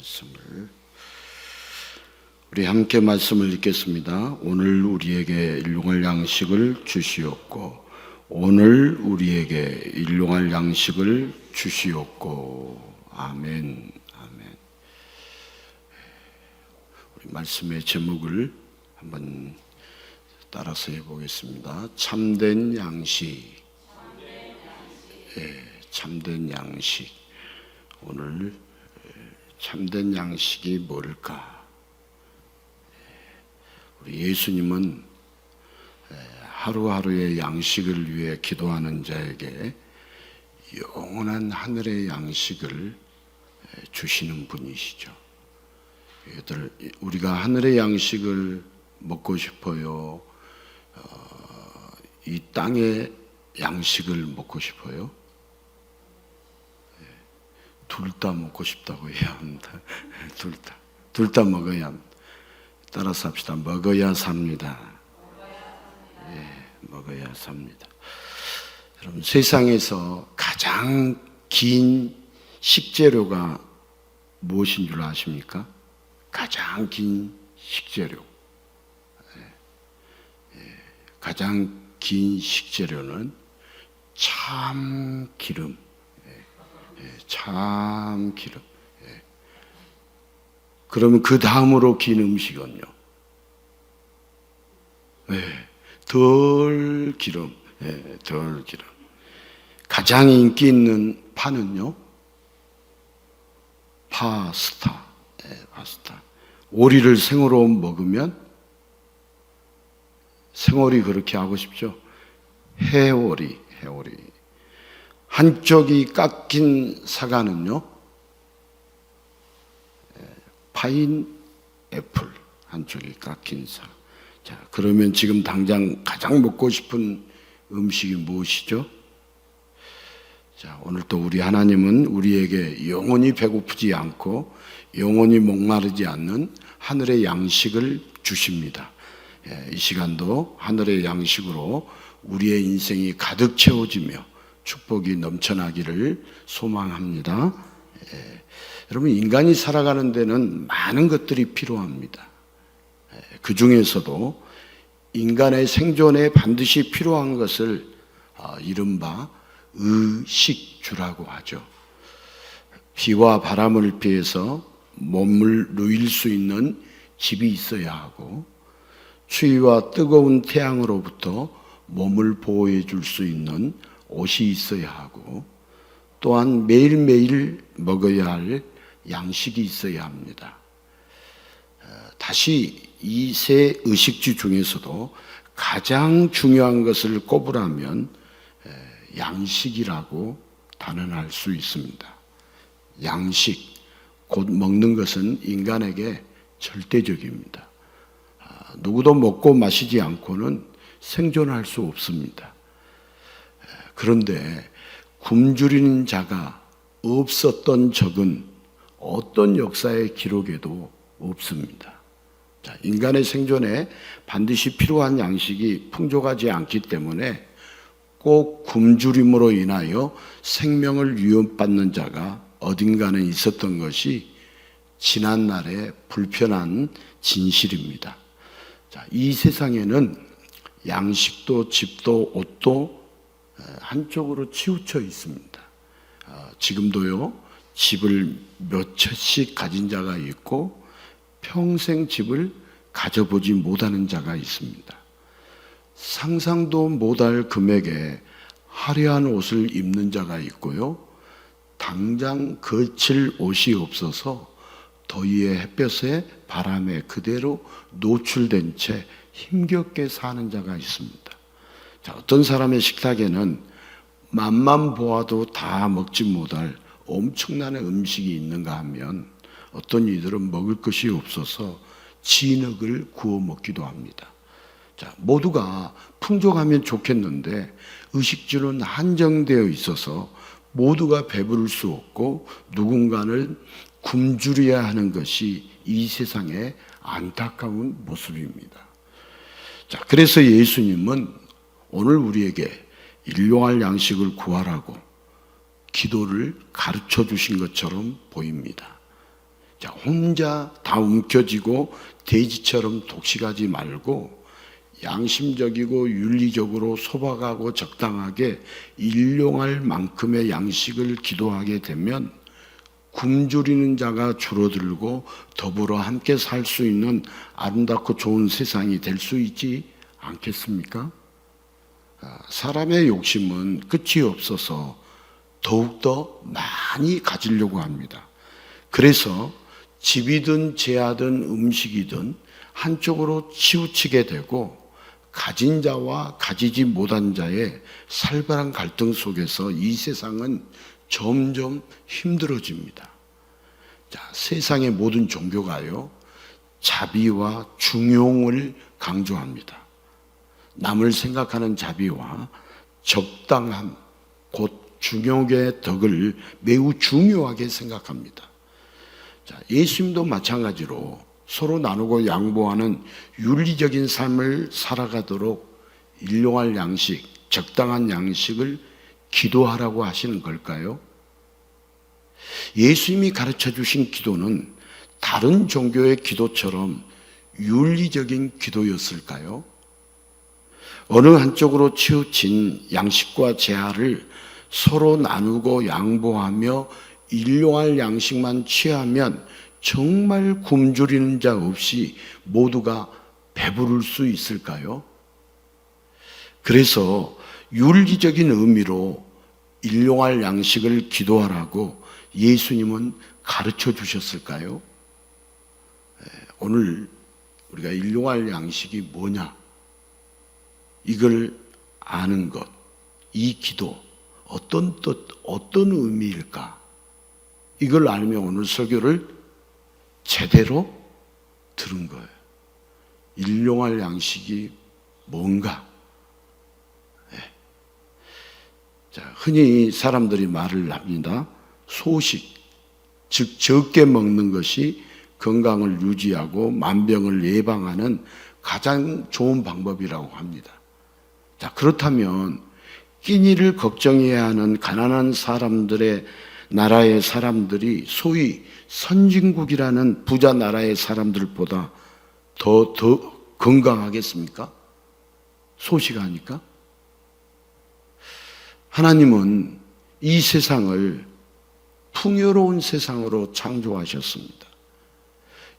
말씀을 우리 함께 말씀을 읽겠습니다. 오늘 우리에게 일용할 양식을 주시옵고 오늘 우리에게 일용할 양식을 주시옵고 아멘. 아멘. 우리 말씀의 제목을 한번 따라서 해보겠습니다. 참된 양식. 참된 양식. 오늘 참된 양식이 뭘까? 우리 예수님은 하루하루의 양식을 위해 기도하는 자에게 영원한 하늘의 양식을 주시는 분이시죠. 우리가 하늘의 양식을 먹고 싶어요? 이 땅의 양식을 먹고 싶어요? 둘 다 먹고 싶다고 해야 합니다. 둘 다 먹어야 합니다. 따라서 합시다. 먹어야 삽니다. 먹어야 삽니다. 여러분, 세상에서 가장 긴 식재료가 무엇인 줄 아십니까? 가장 긴 식재료. 가장 긴 식재료는 참기름. 참기름. 그러면 그 다음으로 긴 음식은요? 덜 기름. 덜 기름. 가장 인기 있는 파는요? 파스타. 파스타. 오리를 생으로 먹으면 생오리 그렇게 하고 싶죠? 해오리. 한쪽이 깎인 사과는요? 파인 애플. 한쪽이 깎인 사과. 자, 그러면 지금 당장 가장 먹고 싶은 음식이 무엇이죠? 자, 오늘 또 우리 하나님은 우리에게 영원히 배고프지 않고 영원히 목마르지 않는 하늘의 양식을 주십니다. 이 시간도 하늘의 양식으로 우리의 인생이 가득 채워지며 축복이 넘쳐나기를 소망합니다. 여러분, 인간이 살아가는 데는 많은 것들이 필요합니다. 그 중에서도 인간의 생존에 반드시 필요한 것을 이른바 의식주라고 하죠. 비와 바람을 피해서 몸을 누일 수 있는 집이 있어야 하고 추위와 뜨거운 태양으로부터 몸을 보호해 줄 수 있는 옷이 있어야 하고 또한 매일매일 먹어야 할 양식이 있어야 합니다. 다시 이 세 의식주 중에서도 가장 중요한 것을 꼽으라면 양식이라고 단언할 수 있습니다. 양식, 곧 먹는 것은 인간에게 절대적입니다. 누구도 먹고 마시지 않고는 생존할 수 없습니다. 그런데 굶주리는 자가 없었던 적은 어떤 역사의 기록에도 없습니다. 자, 인간의 생존에 반드시 필요한 양식이 풍족하지 않기 때문에 꼭 굶주림으로 인하여 생명을 위협받는 자가 어딘가는 있었던 것이 지난날의 불편한 진실입니다. 자, 이 세상에는 양식도 집도 옷도 한쪽으로 치우쳐 있습니다. 지금도요, 집을 몇 채씩 가진 자가 있고 평생 집을 가져보지 못하는 자가 있습니다. 상상도 못할 금액에 화려한 옷을 입는 자가 있고요, 당장 거칠 옷이 없어서 더위에 햇볕에 바람에 그대로 노출된 채 힘겹게 사는 자가 있습니다. 자, 어떤 사람의 식탁에는 맛만 보아도 다 먹지 못할 엄청난 음식이 있는가 하면 어떤 이들은 먹을 것이 없어서 진흙을 구워 먹기도 합니다. 자, 모두가 풍족하면 좋겠는데 의식주는 한정되어 있어서 모두가 배부를 수 없고 누군가는 굶주려야 하는 것이 이 세상의 안타까운 모습입니다. 자, 그래서 예수님은 오늘 우리에게 일용할 양식을 구하라고 기도를 가르쳐 주신 것처럼 보입니다. 자, 혼자 다 움켜쥐고 돼지처럼 독식하지 말고 양심적이고 윤리적으로 소박하고 적당하게 일용할 만큼의 양식을 기도하게 되면 굶주리는 자가 줄어들고 더불어 함께 살 수 있는 아름답고 좋은 세상이 될 수 있지 않겠습니까? 사람의 욕심은 끝이 없어서 더욱더 많이 가지려고 합니다. 그래서 집이든 재하든 음식이든 한쪽으로 치우치게 되고 가진 자와 가지지 못한 자의 살벌한 갈등 속에서 이 세상은 점점 힘들어집니다. 자, 세상의 모든 종교가요, 자비와 중용을 강조합니다. 남을 생각하는 자비와 적당함, 곧 중용의 덕을 매우 중요하게 생각합니다. 자, 예수님도 마찬가지로 서로 나누고 양보하는 윤리적인 삶을 살아가도록 일용할 양식, 적당한 양식을 기도하라고 하시는 걸까요? 예수님이 가르쳐 주신 기도는 다른 종교의 기도처럼 윤리적인 기도였을까요? 어느 한쪽으로 치우친 양식과 재화를 서로 나누고 양보하며 일용할 양식만 취하면 정말 굶주리는 자 없이 모두가 배부를 수 있을까요? 그래서 윤리적인 의미로 일용할 양식을 기도하라고 예수님은 가르쳐 주셨을까요? 오늘 우리가 일용할 양식이 뭐냐? 이걸 아는 것, 이 기도, 어떤 뜻, 어떤 의미일까? 이걸 알면 오늘 설교를 제대로 들은 거예요. 일용할 양식이 뭔가? 자, 흔히 사람들이 말을 합니다. 소식, 즉 적게 먹는 것이 건강을 유지하고 만병을 예방하는 가장 좋은 방법이라고 합니다. 자, 그렇다면 끼니를 걱정해야 하는 가난한 사람들의 나라의 사람들이 소위 선진국이라는 부자 나라의 사람들보다 더 건강하겠습니까? 소식하니까? 하나님은 이 세상을 풍요로운 세상으로 창조하셨습니다.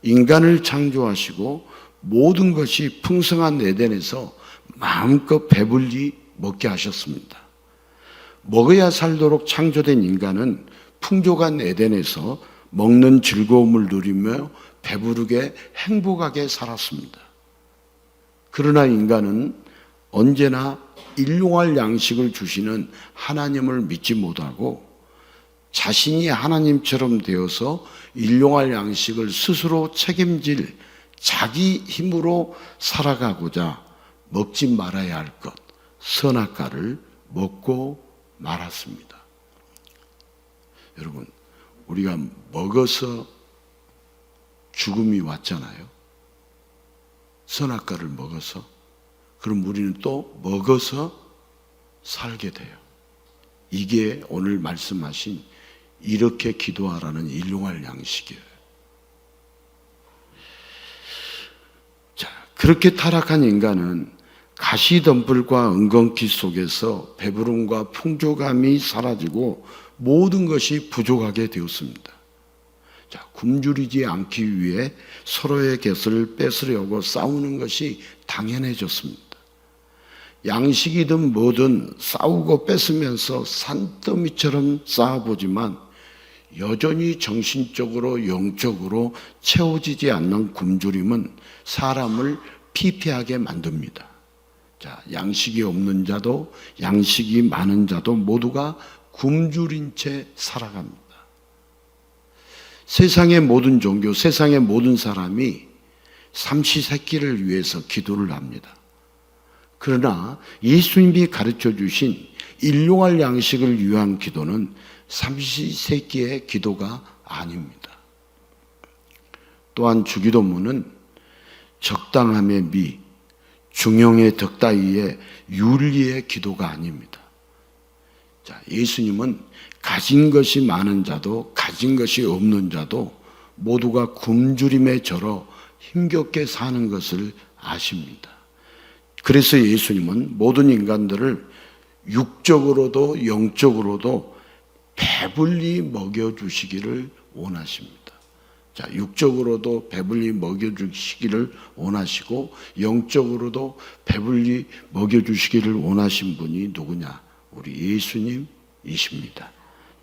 인간을 창조하시고 모든 것이 풍성한 에덴에서 마음껏 배불리 먹게 하셨습니다. 먹어야 살도록 창조된 인간은 풍족한 에덴에서 먹는 즐거움을 누리며 배부르게 행복하게 살았습니다. 그러나 인간은 언제나 일용할 양식을 주시는 하나님을 믿지 못하고 자신이 하나님처럼 되어서 일용할 양식을 스스로 책임질 자기 힘으로 살아가고자 먹지 말아야 할 것, 선악과를 먹고 말았습니다. 여러분, 우리가 먹어서 죽음이 왔잖아요. 선악과를 먹어서. 그럼 우리는 또 먹어서 살게 돼요. 이게 오늘 말씀하신 이렇게 기도하라는 일용할 양식이에요. 자, 그렇게 타락한 인간은 가시덤불과 은건기 속에서 배부름과 풍족함이 사라지고 모든 것이 부족하게 되었습니다. 자, 굶주리지 않기 위해 서로의 것을 뺏으려고 싸우는 것이 당연해졌습니다. 양식이든 뭐든 싸우고 뺏으면서 산더미처럼 쌓아보지만 여전히 정신적으로 영적으로 채워지지 않는 굶주림은 사람을 피폐하게 만듭니다. 자, 양식이 없는 자도 양식이 많은 자도 모두가 굶주린 채 살아갑니다. 세상의 모든 종교, 세상의 모든 사람이 삼시세끼를 위해서 기도를 합니다. 그러나 예수님이 가르쳐 주신 일용할 양식을 위한 기도는 삼시세끼의 기도가 아닙니다. 또한 주기도문은 적당함의 미, 중용의 덕 따위의 윤리의 기도가 아닙니다. 자, 예수님은 가진 것이 많은 자도 가진 것이 없는 자도 모두가 굶주림에 절어 힘겹게 사는 것을 아십니다. 그래서 예수님은 모든 인간들을 육적으로도 영적으로도 배불리 먹여주시기를 원하십니다. 자, 육적으로도 배불리 먹여주시기를 원하시고 영적으로도 배불리 먹여주시기를 원하신 분이 누구냐? 우리 예수님이십니다.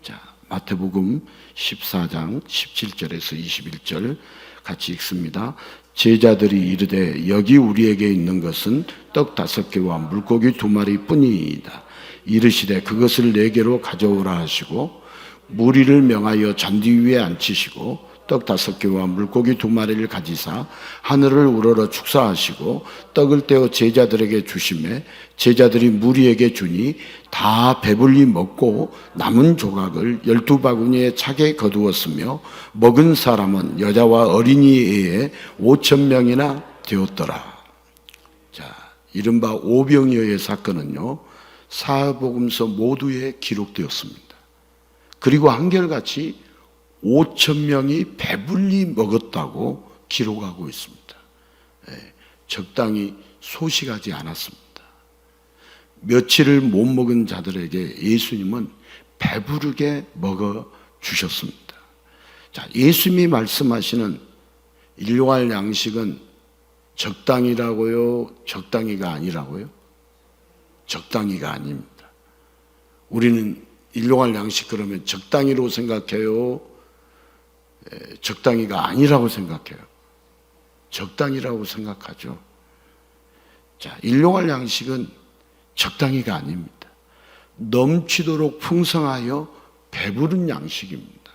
자, 마태복음 14장 17절에서 21절 같이 읽습니다. 제자들이 이르되 여기 우리에게 있는 것은 떡 5개와 물고기 2마리 뿐이니이다. 이르시되 그것을 4개로 가져오라 하시고 무리를 명하여 잔디 위에 앉히시고 떡 5개와 물고기 2마리를 가지사 하늘을 우러러 축사하시고 떡을 떼어 제자들에게 주시매 제자들이 무리에게 주니 다 배불리 먹고 남은 조각을 12바구니에 차게 거두었으며 먹은 사람은 여자와 어린이에 5,000명이나 되었더라. 자, 이른바 오병이어의 사건은요, 사복음서 모두에 기록되었습니다. 그리고 한결같이 5,000명이 배불리 먹었다고 기록하고 있습니다. 적당히 소식하지 않았습니다. 며칠을 못 먹은 자들에게 예수님은 배부르게 먹어 주셨습니다. 자, 예수님이 말씀하시는 일용할 양식은 적당이라고요? 적당히가 아니라고요? 적당히가 아닙니다. 우리는 일용할 양식 그러면 적당히로 생각해요? 적당히가 아니라고 생각해요. 적당히라고 생각하죠. 자, 일용할 양식은 적당히가 아닙니다. 넘치도록 풍성하여 배부른 양식입니다.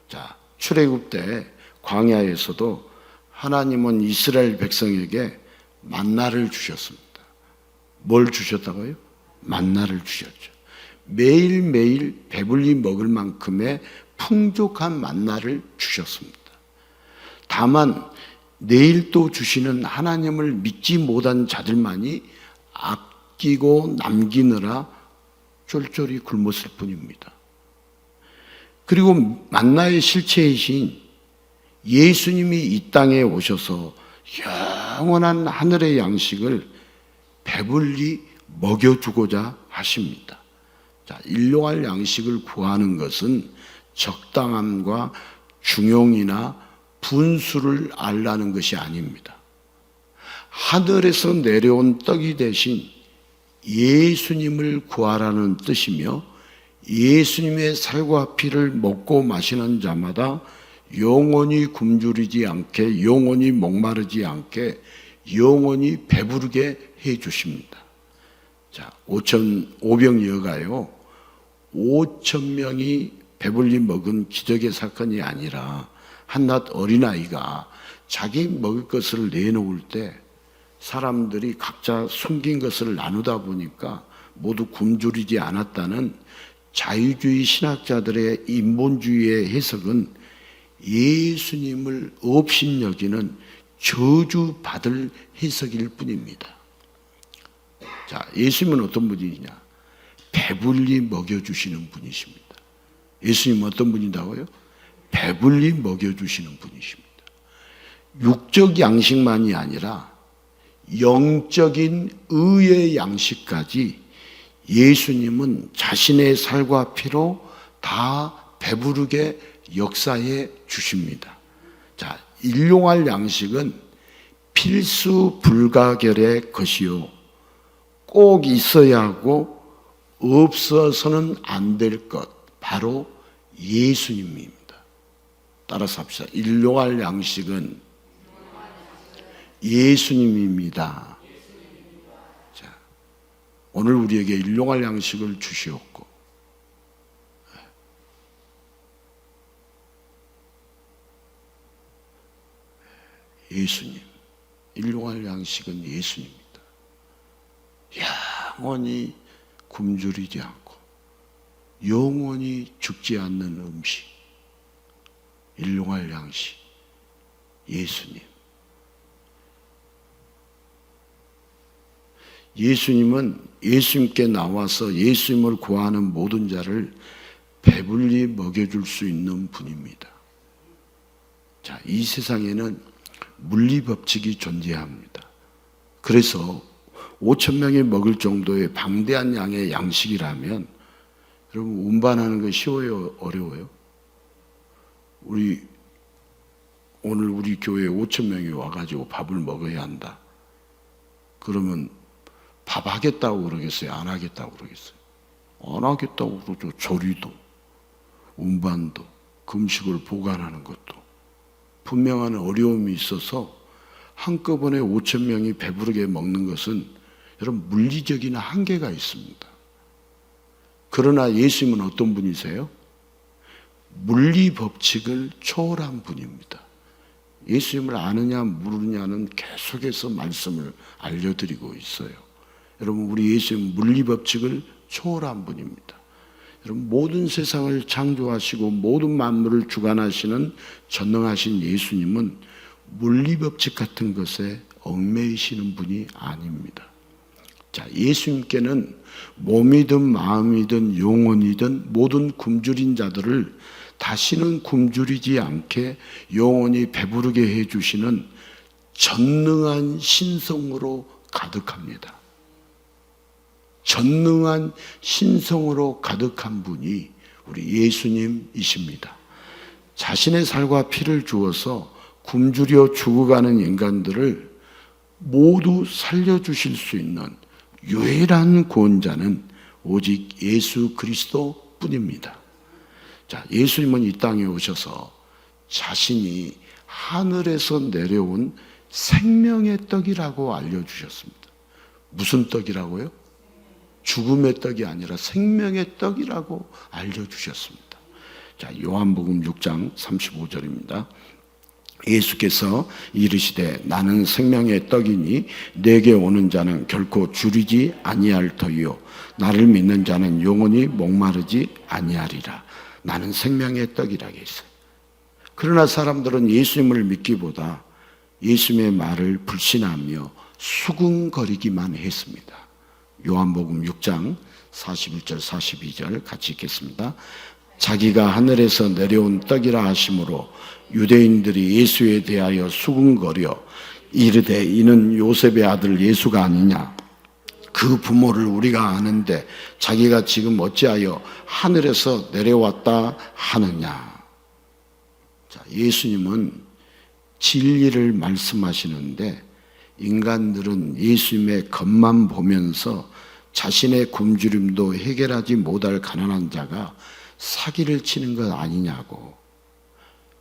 자, 출애굽 때 광야에서도 하나님은 이스라엘 백성에게 만나를 주셨습니다. 뭘 주셨다고요? 만나를 주셨죠. 매일매일 배불리 먹을 만큼의 풍족한 만나를 주셨습니다. 다만 내일 또 주시는 하나님을 믿지 못한 자들만이 아끼고 남기느라 쫄쫄이 굶었을 뿐입니다. 그리고 만나의 실체이신 예수님이 이 땅에 오셔서 영원한 하늘의 양식을 배불리 먹여주고자 하십니다. 자, 일용할 양식을 구하는 것은 적당함과 중용이나 분수를 알라는 것이 아닙니다. 하늘에서 내려온 떡이 대신 예수님을 구하라는 뜻이며 예수님의 살과 피를 먹고 마시는 자마다 영원히 굶주리지 않게, 영원히 목마르지 않게, 영원히 배부르게 해 주십니다. 자, 오병이어가요, 5,000명이 배불리 먹은 기적의 사건이 아니라 한낱 어린아이가 자기 먹을 것을 내놓을 때 사람들이 각자 숨긴 것을 나누다 보니까 모두 굶주리지 않았다는 자유주의 신학자들의 인본주의의 해석은 예수님을 업신여기는 저주받을 해석일 뿐입니다. 자, 예수님은 어떤 분이냐? 배불리 먹여주시는 분이십니다. 예수님은 어떤 분이다고요? 배불리 먹여주시는 분이십니다. 육적 양식만이 아니라 영적인 의의 양식까지 예수님은 자신의 살과 피로 다 배부르게 역사해 주십니다. 자, 일용할 양식은 필수 불가결의 것이요, 꼭 있어야 하고 없어서는 안 될 것, 바로 예수님입니다. 따라서 합시다. 일용할 양식은 예수님입니다. 자, 오늘 우리에게 일용할 양식을 주시옵고 예수님, 일용할 양식은 예수님입니다. 영원히 굶주리지 않고 영원히 죽지 않는 음식, 일용할 양식, 예수님. 예수님은 예수님께 나와서 예수님을 구하는 모든 자를 배불리 먹여줄 수 있는 분입니다. 자, 이 세상에는 물리 법칙이 존재합니다. 그래서 5천 명이 먹을 정도의 방대한 양의 양식이라면 여러분 운반하는 거 쉬워요? 어려워요? 오늘 우리 교회에 5천 명이 와가지고 밥을 먹어야 한다. 그러면 밥 하겠다고 그러겠어요? 안 하겠다고 그러겠어요? 안 하겠다고 그러죠. 조리도, 운반도, 금식을 보관하는 것도 분명한 어려움이 있어서 한꺼번에 5천 명이 배부르게 먹는 것은 여러분 물리적인 한계가 있습니다. 그러나 예수님은 어떤 분이세요? 물리 법칙을 초월한 분입니다. 예수님을 아느냐 모르느냐는 계속해서 말씀을 알려드리고 있어요. 여러분 우리 예수님은 물리 법칙을 초월한 분입니다. 여러분 모든 세상을 창조하시고 모든 만물을 주관하시는 전능하신 예수님은 물리 법칙 같은 것에 얽매이시는 분이 아닙니다. 자, 예수님께는 몸이든 마음이든 영혼이든 모든 굶주린 자들을 다시는 굶주리지 않게 영원히 배부르게 해주시는 전능한 신성으로 가득합니다. 전능한 신성으로 가득한 분이 우리 예수님이십니다. 자신의 살과 피를 주어서 굶주려 죽어가는 인간들을 모두 살려주실 수 있는 유일한 구원자는 오직 예수 그리스도 뿐입니다. 자, 예수님은 이 땅에 오셔서 자신이 하늘에서 내려온 생명의 떡이라고 알려주셨습니다. 무슨 떡이라고요? 죽음의 떡이 아니라 생명의 떡이라고 알려주셨습니다. 자, 요한복음 6장 35절입니다. 예수께서 이르시되 나는 생명의 떡이니 내게 오는 자는 결코 줄이지 아니할 터이요 나를 믿는 자는 영원히 목마르지 아니하리라. 나는 생명의 떡이라고 했어요. 그러나 사람들은 예수님을 믿기보다 예수님의 말을 불신하며 수긍거리기만 했습니다. 요한복음 6장 41절 42절 같이 읽겠습니다. 자기가 하늘에서 내려온 떡이라 하심으로 유대인들이 예수에 대하여 수긍거려 이르되 이는 요셉의 아들 예수가 아니냐. 그 부모를 우리가 아는데 자기가 지금 어찌하여 하늘에서 내려왔다 하느냐. 자, 예수님은 진리를 말씀하시는데 인간들은 예수님의 겉만 보면서 자신의 굶주림도 해결하지 못할 가난한 자가 사기를 치는 것 아니냐고.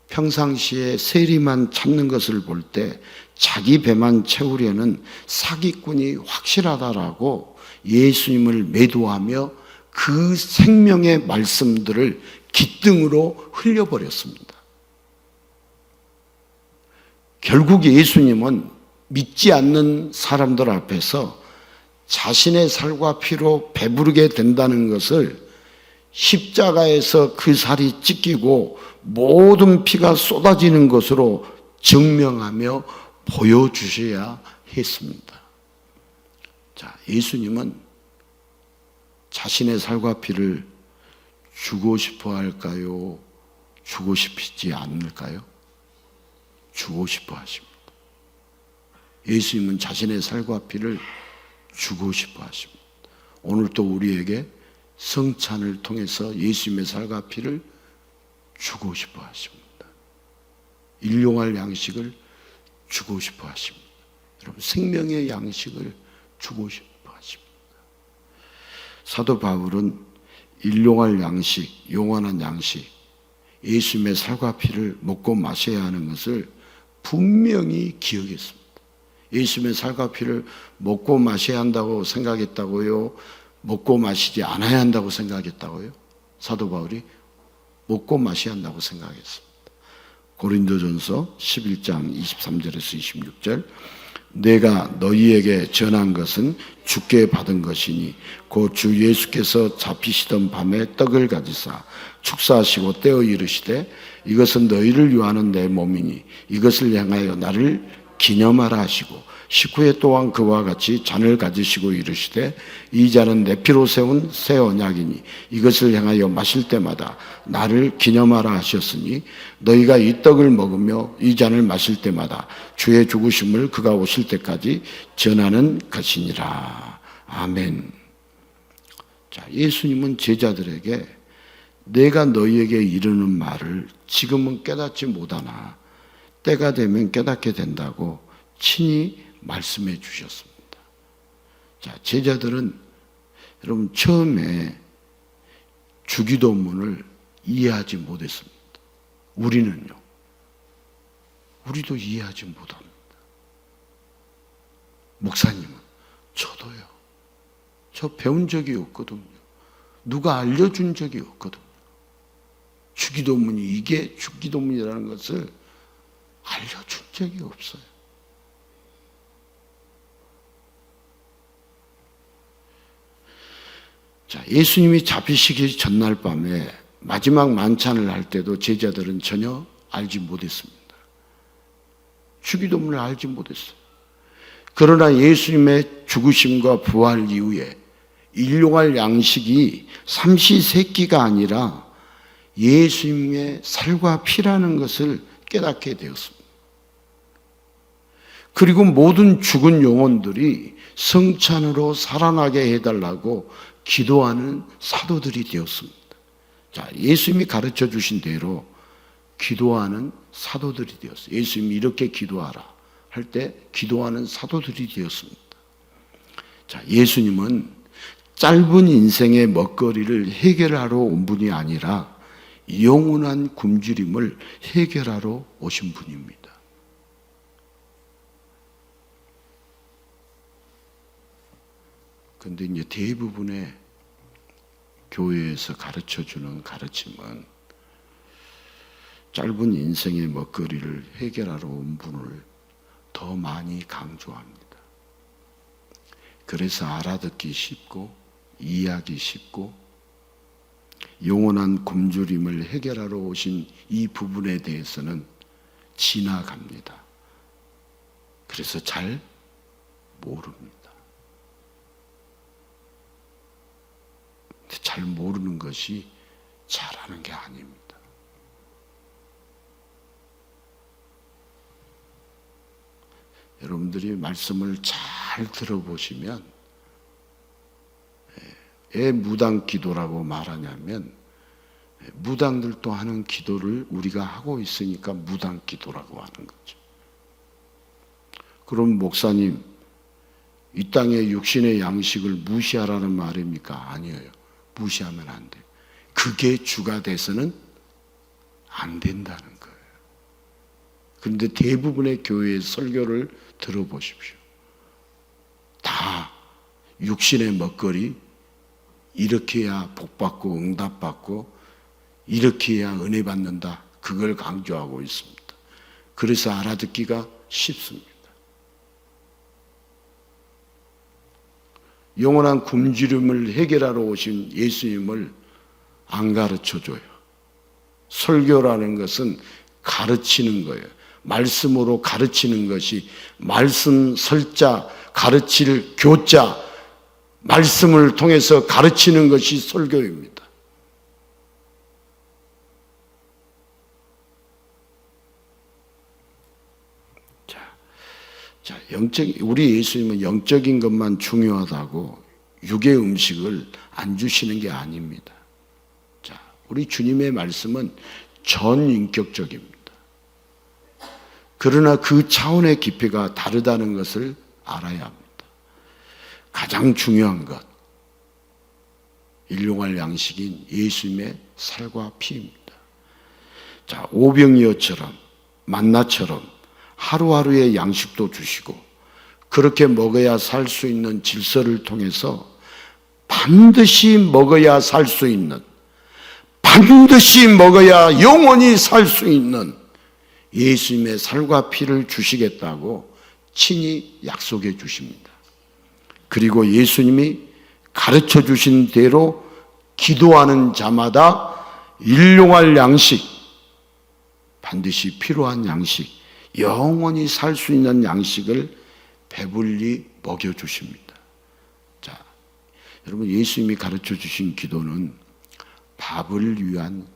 평상시에 세리만 찾는 것을 볼 때 자기 배만 채우려는 사기꾼이 확실하다라고 예수님을 매도하며 그 생명의 말씀들을 깃등으로 흘려버렸습니다. 결국 예수님은 믿지 않는 사람들 앞에서 자신의 살과 피로 배부르게 된다는 것을 십자가에서 그 살이 찢기고 모든 피가 쏟아지는 것으로 증명하며 보여주셔야 했습니다. 자, 예수님은 자신의 살과 피를 주고 싶어 할까요? 주고 싶지 않을까요? 주고 싶어 하십니다. 예수님은 자신의 살과 피를 주고 싶어 하십니다. 오늘 또 우리에게 성찬을 통해서 예수님의 살과 피를 주고 싶어 하십니다. 일용할 양식을 주고 싶어 하십니다. 여러분, 생명의 양식을 주고 싶어 하십니다. 사도 바울은 일용할 양식, 영원한 양식, 예수님의 살과 피를 먹고 마셔야 하는 것을 분명히 기억했습니다. 예수님의 살과 피를 먹고 마셔야 한다고 생각했다고요? 먹고 마시지 않아야 한다고 생각했다고요? 사도 바울이 먹고 마셔야 한다고 생각했습니다. 고린도전서 11장 23절에서 26절 내가 너희에게 전한 것은 주께 받은 것이니 곧 주 예수께서 잡히시던 밤에 떡을 가지사 축사하시고 떼어 이르시되 이것은 너희를 위하는 내 몸이니 이것을 향하여 나를 기념하라 하시고 19회 또한 그와 같이 잔을 가지시고 이르시되 이 잔은 내 피로 세운 새 언약이니 이것을 향하여 마실 때마다 나를 기념하라 하셨으니 너희가 이 떡을 먹으며 이 잔을 마실 때마다 주의 죽으심을 그가 오실 때까지 전하는 것이니라. 아멘. 자, 예수님은 제자들에게 내가 너희에게 이르는 말을 지금은 깨닫지 못하나 때가 되면 깨닫게 된다고 친히 말씀해 주셨습니다. 자, 제자들은 여러분 처음에 주기도문을 이해하지 못했습니다. 우리는요. 우리도 이해하지 못합니다. 목사님은 저도요. 저 배운 적이 없거든요. 누가 알려준 적이 없거든요. 주기도문이 이게 주기도문이라는 것을 알려준 적이 없어요. 자, 예수님이 잡히시기 전날 밤에 마지막 만찬을 할 때도 제자들은 전혀 알지 못했습니다. 주기도문을 알지 못했어요. 그러나 예수님의 죽으심과 부활 이후에 일용할 양식이 삼시세끼가 아니라 예수님의 살과 피라는 것을 깨닫게 되었습니다. 그리고 모든 죽은 영혼들이 성찬으로 살아나게 해달라고 기도하는 사도들이 되었습니다. 자, 예수님이 가르쳐 주신 대로 기도하는 사도들이 되었어요. 예수님이 이렇게 기도하라 할 때 기도하는 사도들이 되었습니다. 자, 예수님은 짧은 인생의 먹거리를 해결하러 온 분이 아니라 영원한 굶주림을 해결하러 오신 분입니다. 그런데 이제 대부분의 교회에서 가르쳐주는 가르침은 짧은 인생의 먹거리를 해결하러 온 분을 더 많이 강조합니다. 그래서 알아듣기 쉽고 이해하기 쉽고 영원한 굶주림을 해결하러 오신 이 부분에 대해서는 지나갑니다. 그래서 잘 모릅니다. 잘 모르는 것이 잘하는 게 아닙니다. 여러분들이 말씀을 잘 들어보시면 왜 무당 기도라고 말하냐면 무당들도 하는 기도를 우리가 하고 있으니까 무당 기도라고 하는 거죠. 그럼 목사님, 이 땅의 육신의 양식을 무시하라는 말입니까? 아니에요. 무시하면 안 돼요. 그게 주가 돼서는 안 된다는 거예요. 그런데 대부분의 교회의 설교를 들어보십시오. 다 육신의 먹거리, 이렇게 해야 복받고 응답받고 이렇게 해야 은혜 받는다. 그걸 강조하고 있습니다. 그래서 알아듣기가 쉽습니다. 영원한 굶주림을 해결하러 오신 예수님을 안 가르쳐줘요. 설교라는 것은 가르치는 거예요. 말씀으로 가르치는 것이 말씀 설자, 가르칠 교자, 말씀을 통해서 가르치는 것이 설교입니다. 자, 우리 예수님은 영적인 것만 중요하다고 육의 음식을 안 주시는 게 아닙니다. 자, 우리 주님의 말씀은 전인격적입니다. 그러나 그 차원의 깊이가 다르다는 것을 알아야 합니다. 가장 중요한 것, 일용할 양식인 예수님의 살과 피입니다. 자, 오병이어처럼 만나처럼 하루하루의 양식도 주시고 그렇게 먹어야 살 수 있는 질서를 통해서 반드시 먹어야 살 수 있는, 반드시 먹어야 영원히 살 수 있는 예수님의 살과 피를 주시겠다고 친히 약속해 주십니다. 그리고 예수님이 가르쳐 주신 대로 기도하는 자마다 일용할 양식, 반드시 필요한 양식, 영원히 살 수 있는 양식을 배불리 먹여주십니다. 자, 여러분, 예수님이 가르쳐 주신 기도는 밥을 위한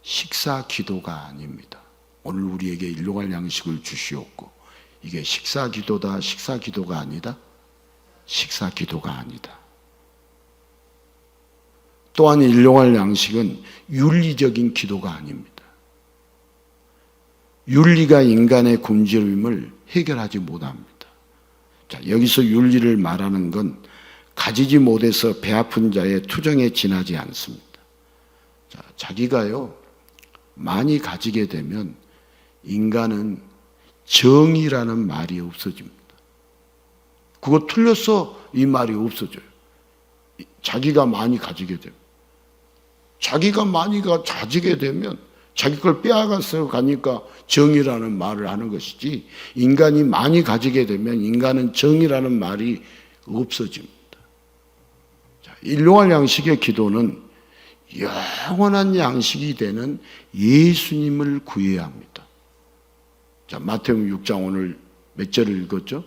식사 기도가 아닙니다. 오늘 우리에게 일용할 양식을 주시옵고, 이게 식사 기도다, 식사 기도가 아니다? 식사 기도가 아니다. 또한 일용할 양식은 윤리적인 기도가 아닙니다. 윤리가 인간의 굶주림을 해결하지 못합니다. 자, 여기서 윤리를 말하는 건 가지지 못해서 배 아픈 자의 투정에 지나지 않습니다. 자, 자기가요, 많이 가지게 되면 인간은 정의라는 말이 없어집니다. 그거 틀렸어, 이 말이 없어져요. 자기가 많이 가지게 되면. 자기가 많이 가지게 되면 자기 걸 빼앗아서 가니까 정의라는 말을 하는 것이지, 인간이 많이 가지게 되면 인간은 정의라는 말이 없어집니다. 자, 일용할 양식의 기도는 영원한 양식이 되는 예수님을 구해야 합니다. 자, 마태복음 6장 오늘 몇 절을 읽었죠?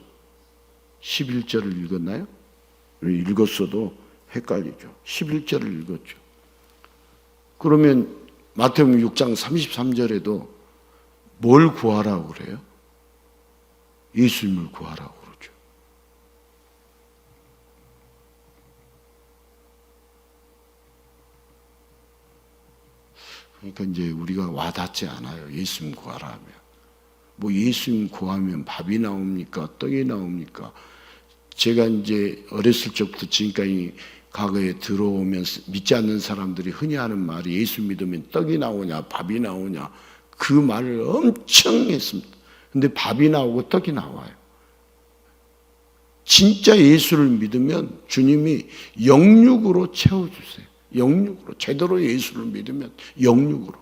11절을 읽었나요? 읽었어도 헷갈리죠. 11절을 읽었죠. 그러면 마태복음 6장 33절에도 뭘 구하라고 그래요? 예수님을 구하라고 그러죠. 그러니까 이제 우리가 와닿지 않아요. 예수님 구하라 하면. 뭐 예수님 구하면 밥이 나옵니까? 떡이 나옵니까? 제가 이제 어렸을 적부터 지금까지 과거에 들어오면 믿지 않는 사람들이 흔히 하는 말이, 예수 믿으면 떡이 나오냐 밥이 나오냐, 그 말을 엄청 했습니다. 근데 밥이 나오고 떡이 나와요. 진짜 예수를 믿으면 주님이 영육으로 채워주세요. 영육으로, 제대로 예수를 믿으면 영육으로.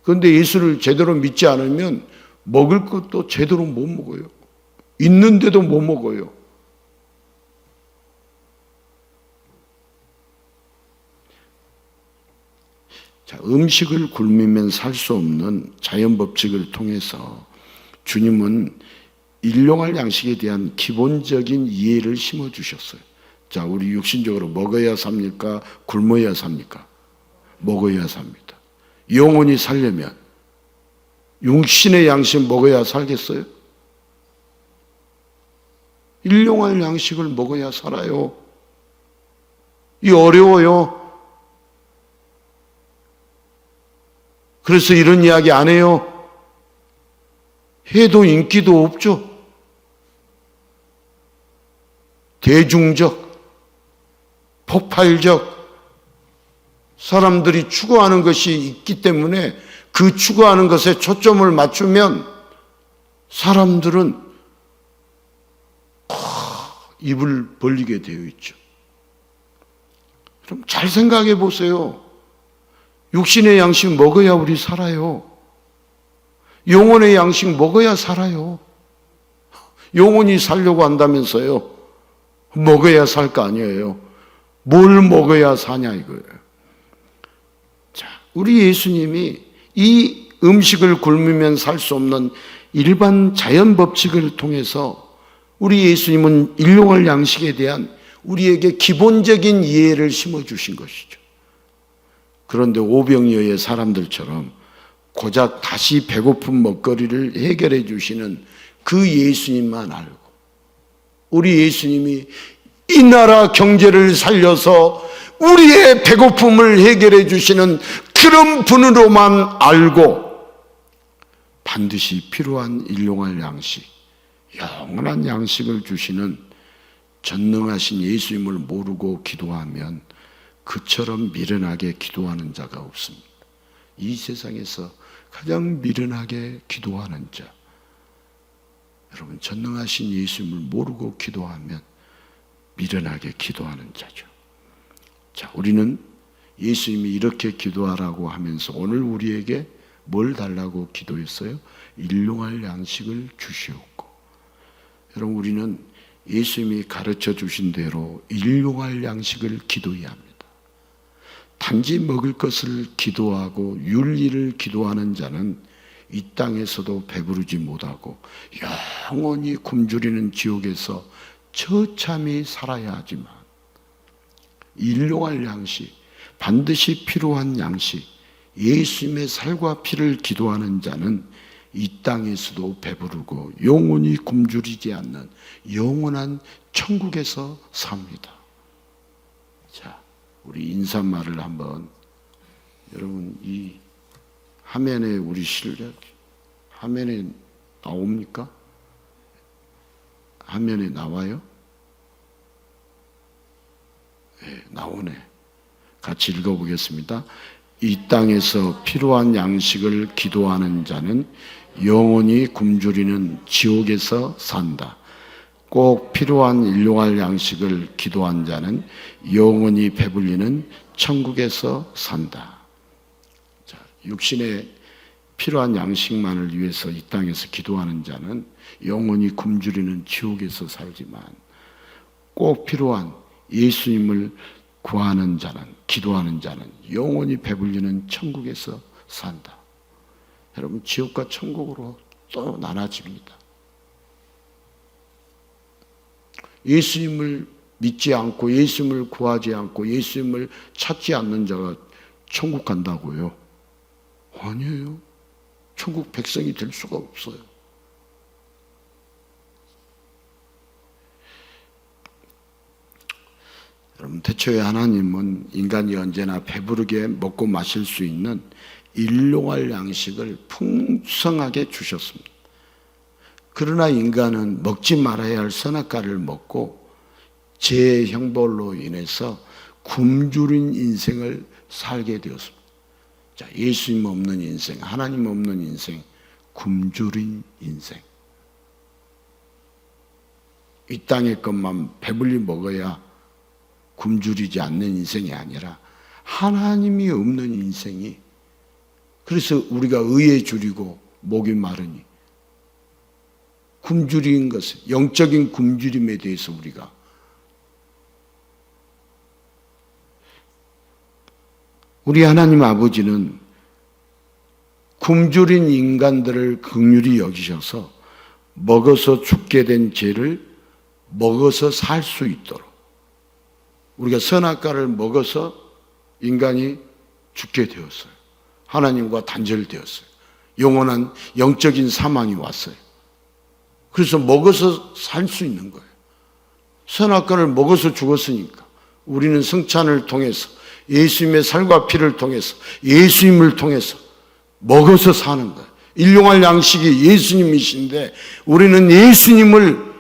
그런데 예수를 제대로 믿지 않으면 먹을 것도 제대로 못 먹어요. 있는데도 못 먹어요. 자, 음식을 굶으면 살 수 없는 자연 법칙을 통해서 주님은 일용할 양식에 대한 기본적인 이해를 심어주셨어요. 자, 우리 육신적으로 먹어야 삽니까? 굶어야 삽니까? 먹어야 삽니다. 영원히 살려면 육신의 양식 먹어야 살겠어요? 일용할 양식을 먹어야 살아요. 이 어려워요. 그래서 이런 이야기 안 해요. 해도 인기도 없죠. 대중적, 폭발적, 사람들이 추구하는 것이 있기 때문에 그 추구하는 것에 초점을 맞추면 사람들은 입을 벌리게 되어 있죠. 그럼 잘 생각해 보세요. 육신의 양식 먹어야 우리 살아요. 영혼의 양식 먹어야 살아요. 영혼이 살려고 한다면서요. 먹어야 살 거 아니에요. 뭘 먹어야 사냐 이거예요. 자, 우리 예수님이 이 음식을 굶으면 살 수 없는 일반 자연 법칙을 통해서 우리 예수님은 일용할 양식에 대한 우리에게 기본적인 이해를 심어주신 것이죠. 그런데 오병이어의 사람들처럼 고작 다시 배고픈 먹거리를 해결해 주시는 그 예수님만 알고, 우리 예수님이 이 나라 경제를 살려서 우리의 배고픔을 해결해 주시는 그런 분으로만 알고 반드시 필요한 일용할 양식, 영원한 양식을 주시는 전능하신 예수님을 모르고 기도하면 그처럼 미련하게 기도하는 자가 없습니다. 이 세상에서 가장 미련하게 기도하는 자, 여러분, 전능하신 예수님을 모르고 기도하면 미련하게 기도하는 자죠. 자, 우리는 예수님이 이렇게 기도하라고 하면서 오늘 우리에게 뭘 달라고 기도했어요? 일용할 양식을 주시옵고. 여러분, 우리는 예수님이 가르쳐 주신 대로 일용할 양식을 기도해야 합니다. 단지 먹을 것을 기도하고 윤리를 기도하는 자는 이 땅에서도 배부르지 못하고 영원히 굶주리는 지옥에서 처참히 살아야 하지만 일용할 양식, 반드시 필요한 양식, 예수님의 살과 피를 기도하는 자는 이 땅에서도 배부르고 영원히 굶주리지 않는 영원한 천국에서 삽니다. 자, 우리 인사말을 한번, 여러분 이 화면에 우리 실력 화면에 나옵니까? 화면에 나와요? 네, 나오네. 같이 읽어보겠습니다. 이 땅에서 필요한 양식을 기도하는 자는 영원히 굶주리는 지옥에서 산다. 꼭 필요한 일용할 양식을 기도한 자는 영원히 배불리는 천국에서 산다. 자, 육신의 필요한 양식만을 위해서 이 땅에서 기도하는 자는 영원히 굶주리는 지옥에서 살지만, 꼭 필요한 예수님을 구하는 자는, 기도하는 자는 영원히 배불리는 천국에서 산다. 여러분, 지옥과 천국으로 또 나눠집니다. 예수님을 믿지 않고 예수님을 구하지 않고 예수님을 찾지 않는 자가 천국 간다고요? 아니에요. 천국 백성이 될 수가 없어요. 여러분, 태초에 하나님은 인간이 언제나 배부르게 먹고 마실 수 있는 일용할 양식을 풍성하게 주셨습니다. 그러나 인간은 먹지 말아야 할 선악과를 먹고 죄의 형벌로 인해서 굶주린 인생을 살게 되었습니다. 자, 예수님 없는 인생, 하나님 없는 인생, 굶주린 인생. 이 땅의 것만 배불리 먹어야 굶주리지 않는 인생이 아니라 하나님이 없는 인생이, 그래서 우리가 의에 줄이고 목이 마르니 굶주린 것을, 영적인 굶주림에 대해서 우리 하나님 아버지는 굶주린 인간들을 긍휼히 여기셔서 먹어서 죽게 된 죄를 먹어서 살 수 있도록, 우리가 선악과를 먹어서 인간이 죽게 되었어요. 하나님과 단절되었어요. 영원한 영적인 사망이 왔어요. 그래서 먹어서 살 수 있는 거예요. 선악과를 먹어서 죽었으니까 우리는 성찬을 통해서, 예수님의 살과 피를 통해서, 예수님을 통해서 먹어서 사는 거예요. 일용할 양식이 예수님이신데 우리는 예수님을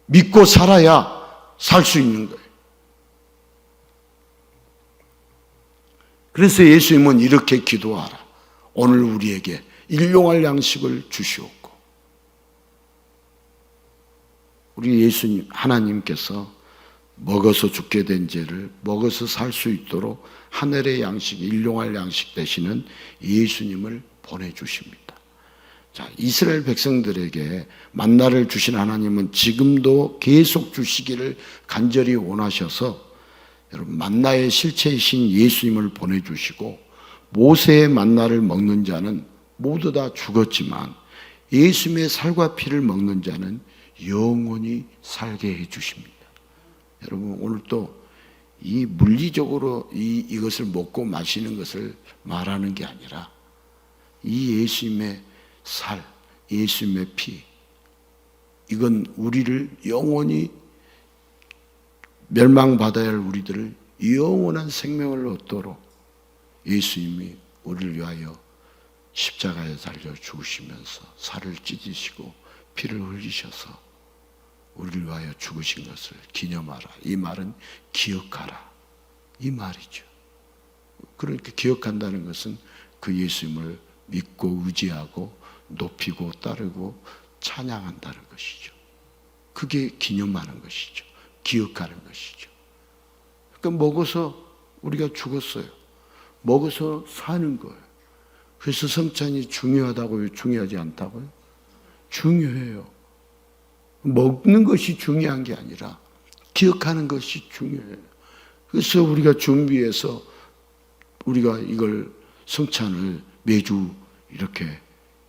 믿고 살아야 살 수 있는 거예요. 그래서 예수님은 이렇게 기도하라. 오늘 우리에게 일용할 양식을 주시옵고. 우리 예수님, 하나님께서 먹어서 죽게 된 죄를 먹어서 살 수 있도록 하늘의 양식, 일용할 양식 되시는 예수님을 보내주십니다. 자, 이스라엘 백성들에게 만나를 주신 하나님은 지금도 계속 주시기를 간절히 원하셔서 여러분, 만나의 실체이신 예수님을 보내주시고, 모세의 만나를 먹는 자는 모두 다 죽었지만 예수님의 살과 피를 먹는 자는 영원히 살게 해주십니다. 여러분, 오늘 또 이 물리적으로 이것을 먹고 마시는 것을 말하는 게 아니라 이 예수님의 살, 예수님의 피, 이건 우리를 영원히 멸망받아야 할 우리들을 영원한 생명을 얻도록 예수님이 우리를 위하여 십자가에 달려 죽으시면서 살을 찢으시고 피를 흘리셔서 우리를 위하여 죽으신 것을 기념하라. 이 말은 기억하라, 이 말이죠. 그러니까 기억한다는 것은 그 예수님을 믿고 의지하고 높이고 따르고 찬양한다는 것이죠. 그게 기념하는 것이죠. 기억하는 것이죠. 그러니까 먹어서 우리가 죽었어요. 먹어서 사는 거예요. 그래서 성찬이 중요하다고요? 중요하지 않다고요? 중요해요. 먹는 것이 중요한 게 아니라 기억하는 것이 중요해요. 그래서 우리가 준비해서 우리가 이걸 성찬을 매주 이렇게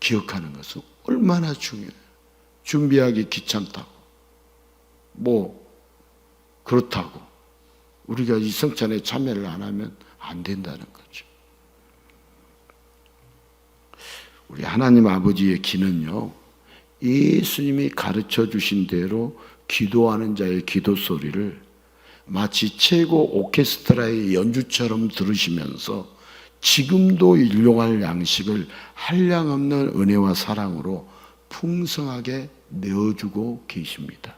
기억하는 것은 얼마나 중요해요. 준비하기 귀찮다고, 그렇다고 우리가 이 성찬에 참여를 안 하면 안 된다는 거죠. 우리 하나님 아버지의 기는요, 예수님이 가르쳐 주신 대로 기도하는 자의 기도 소리를 마치 최고 오케스트라의 연주처럼 들으시면서 지금도 일용할 양식을 한량없는 은혜와 사랑으로 풍성하게 내어주고 계십니다.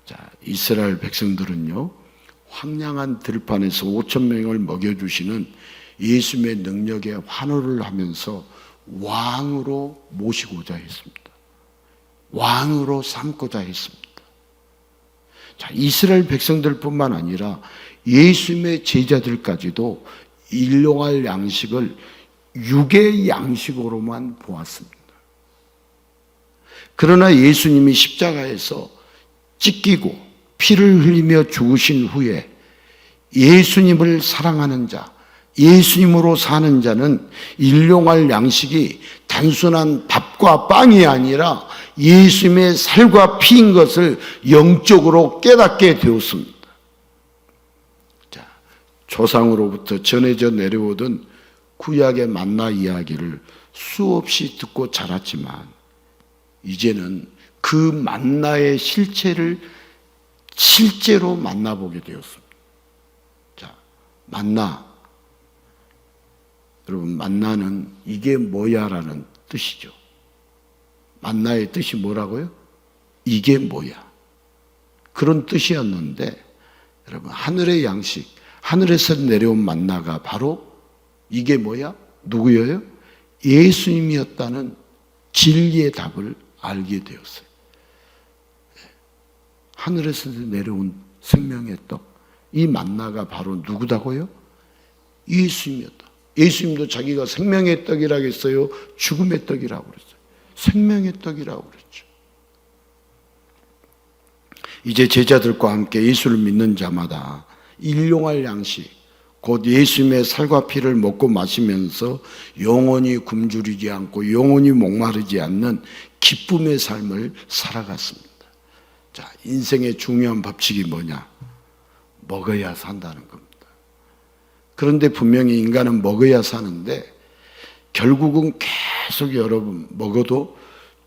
자, 이스라엘 백성들은요, 황량한 들판에서 5,000명을 먹여주시는 예수님의 능력에 환호를 하면서 왕으로 모시고자 했습니다. 왕으로 삼고자 했습니다. 자, 이스라엘 백성들뿐만 아니라 예수님의 제자들까지도 일용할 양식을 육의 양식으로만 보았습니다. 그러나 예수님이 십자가에서 찢기고 피를 흘리며 죽으신 후에 예수님을 사랑하는 자, 예수님으로 사는 자는 일용할 양식이 단순한 밥과 빵이 아니라 예수님의 살과 피인 것을 영적으로 깨닫게 되었습니다. 자, 조상으로부터 전해져 내려오던 구약의 만나 이야기를 수없이 듣고 자랐지만 이제는 그 만나의 실체를 실제로 만나보게 되었습니다. 자, 만나. 여러분, 만나는 이게 뭐야라는 뜻이죠. 만나의 뜻이 뭐라고요? 이게 뭐야. 그런 뜻이었는데, 여러분, 하늘의 양식, 하늘에서 내려온 만나가 바로 이게 뭐야? 누구예요? 예수님이었다는 진리의 답을 알게 되었어요. 하늘에서 내려온 생명의 떡, 이 만나가 바로 누구다고요? 예수님이었다. 예수님도 자기가 생명의 떡이라고 했어요? 죽음의 떡이라고 그랬어요? 생명의 떡이라고 그랬죠. 이제 제자들과 함께 예수를 믿는 자마다 일용할 양식, 곧 예수님의 살과 피를 먹고 마시면서 영원히 굶주리지 않고 영원히 목마르지 않는 기쁨의 삶을 살아갔습니다. 자, 인생의 중요한 법칙이 뭐냐? 먹어야 산다는 겁니다. 그런데 분명히 인간은 먹어야 사는데 결국은 계속 여러분 먹어도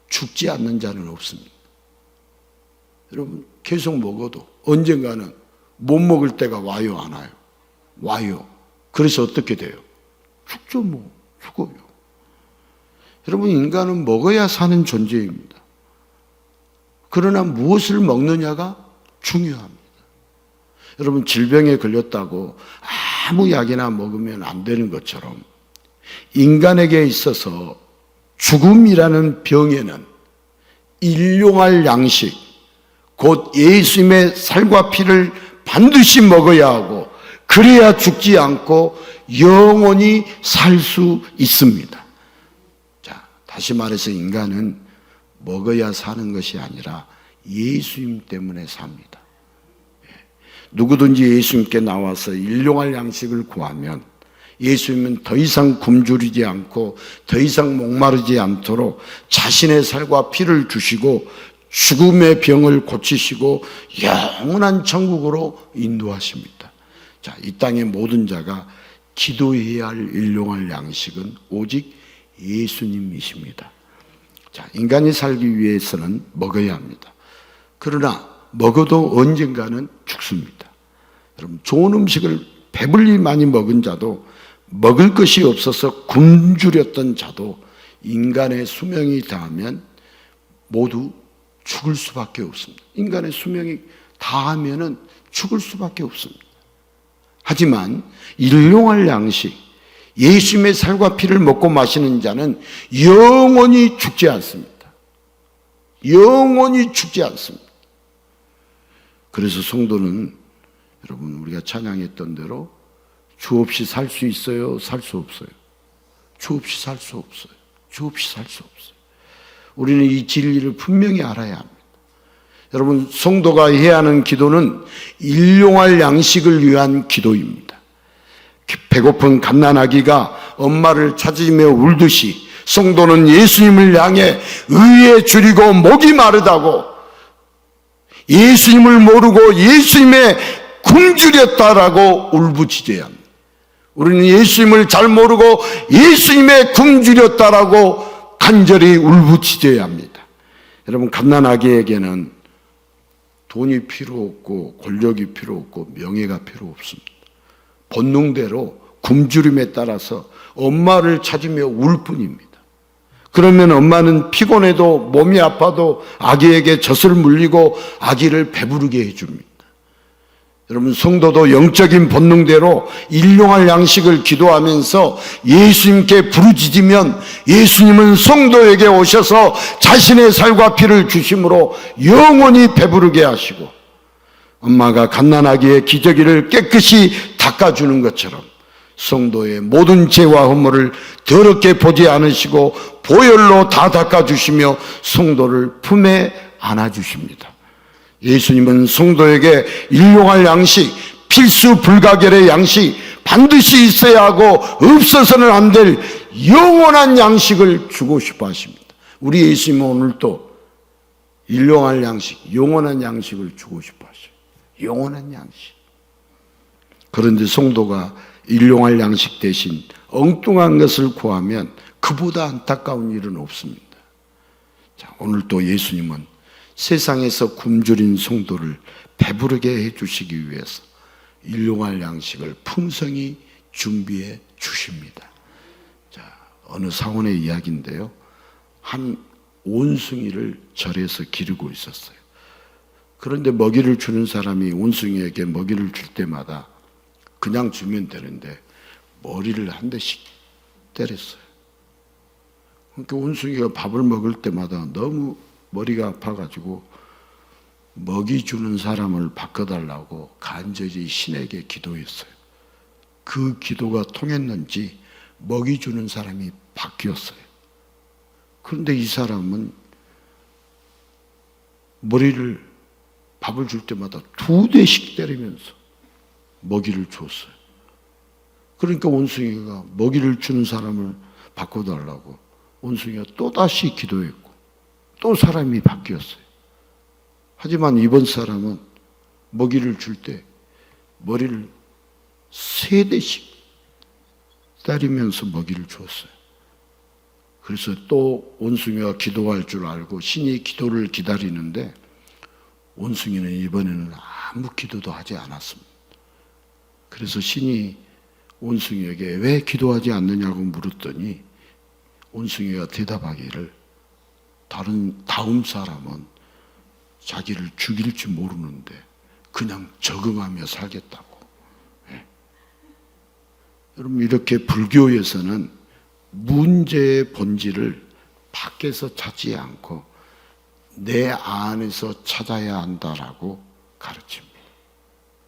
죽지 않는 자는 없습니다. 여러분 계속 먹어도 언젠가는 못 먹을 때가 와요, 안 와요? 와요. 그래서 어떻게 돼요? 죽죠, 죽어요. 여러분, 인간은 먹어야 사는 존재입니다. 그러나 무엇을 먹느냐가 중요합니다. 여러분, 질병에 걸렸다고 아무 약이나 먹으면 안 되는 것처럼 인간에게 있어서 죽음이라는 병에는 일용할 양식, 곧 예수님의 살과 피를 반드시 먹어야 하고 그래야 죽지 않고 영원히 살 수 있습니다. 자, 다시 말해서 인간은 먹어야 사는 것이 아니라 예수님 때문에 삽니다. 누구든지 예수님께 나와서 일용할 양식을 구하면 예수님은 더 이상 굶주리지 않고 더 이상 목마르지 않도록 자신의 살과 피를 주시고 죽음의 병을 고치시고 영원한 천국으로 인도하십니다. 자, 이 땅의 모든 자가 기도해야 할 일용할 양식은 오직 예수님이십니다. 자, 인간이 살기 위해서는 먹어야 합니다. 그러나 먹어도 언젠가는 죽습니다. 여러분, 좋은 음식을 배불리 많이 먹은 자도 먹을 것이 없어서 굶주렸던 자도 인간의 수명이 다하면 모두 죽을 수밖에 없습니다. 인간의 수명이 다하면은 죽을 수밖에 없습니다. 하지만 일용할 양식, 예수님의 살과 피를 먹고 마시는 자는 영원히 죽지 않습니다. 영원히 죽지 않습니다. 그래서 성도는 여러분, 우리가 찬양했던 대로 주 없이 살 수 있어요? 살 수 없어요? 주 없이 살 수 없어요. 주 없이 살 수 없어요. 우리는 이 진리를 분명히 알아야 합니다. 여러분, 성도가 해야 하는 기도는 일용할 양식을 위한 기도입니다. 배고픈 갓난아기가 엄마를 찾으며 울듯이 성도는 예수님을 향해 의에 줄이고 목이 마르다고, 예수님을 모르고 예수님의 굶주렸다라고 울부짖어야 합니다. 우리는 예수님을 잘 모르고 예수님의 굶주렸다라고 간절히 울부짖어야 합니다. 여러분, 갓난아기에게는 돈이 필요 없고 권력이 필요 없고 명예가 필요 없습니다. 본능대로 굶주림에 따라서 엄마를 찾으며 울 뿐입니다. 그러면 엄마는 피곤해도 몸이 아파도 아기에게 젖을 물리고 아기를 배부르게 해줍니다. 여러분, 성도도 영적인 본능대로 일용할 양식을 기도하면서 예수님께 부르짖으면 예수님은 성도에게 오셔서 자신의 살과 피를 주심으로 영원히 배부르게 하시고, 엄마가 갓난아기의 기저귀를 깨끗이 닦아주는 것처럼 성도의 모든 죄와 허물을 더럽게 보지 않으시고 보혈로 다 닦아주시며 성도를 품에 안아주십니다. 예수님은 성도에게 일용할 양식, 필수 불가결의 양식, 반드시 있어야 하고 없어서는 안 될 영원한 양식을 주고 싶어 하십니다. 우리 예수님은 오늘도 일용할 양식, 영원한 양식을 주고 싶어 하셔요. 영원한 양식. 그런데 성도가 일용할 양식 대신 엉뚱한 것을 구하면 그보다 안타까운 일은 없습니다. 자, 오늘 또 예수님은 세상에서 굶주린 성도를 배부르게 해주시기 위해서 일용할 양식을 풍성히 준비해 주십니다. 자, 어느 사원의 이야기인데요. 한 원숭이를 절에서 기르고 있었어요. 그런데 먹이를 주는 사람이 원숭이에게 먹이를 줄 때마다 그냥 주면 되는데 머리를 한 대씩 때렸어요. 그러니까 원숭이가 밥을 먹을 때마다 너무 머리가 아파가지고 먹이 주는 사람을 바꿔달라고 간절히 신에게 기도했어요. 그 기도가 통했는지 먹이 주는 사람이 바뀌었어요. 그런데 이 사람은 머리를 밥을 줄 때마다 2대씩 때리면서 먹이를 줬어요. 그러니까 원숭이가 먹이를 주는 사람을 바꿔달라고 원숭이가 또다시 기도했고 또 사람이 바뀌었어요. 하지만 이번 사람은 먹이를 줄 때 머리를 3대씩 때리면서 먹이를 주었어요. 그래서 또 원숭이가 기도할 줄 알고 신이 기도를 기다리는데 원숭이는 이번에는 아무 기도도 하지 않았습니다. 그래서 신이 원숭이에게 왜 기도하지 않느냐고 물었더니 원숭이가 대답하기를 다음 사람은 자기를 죽일지 모르는데 그냥 적응하며 살겠다고. 예. 여러분, 이렇게 불교에서는 문제의 본질을 밖에서 찾지 않고 내 안에서 찾아야 한다라고 가르칩니다.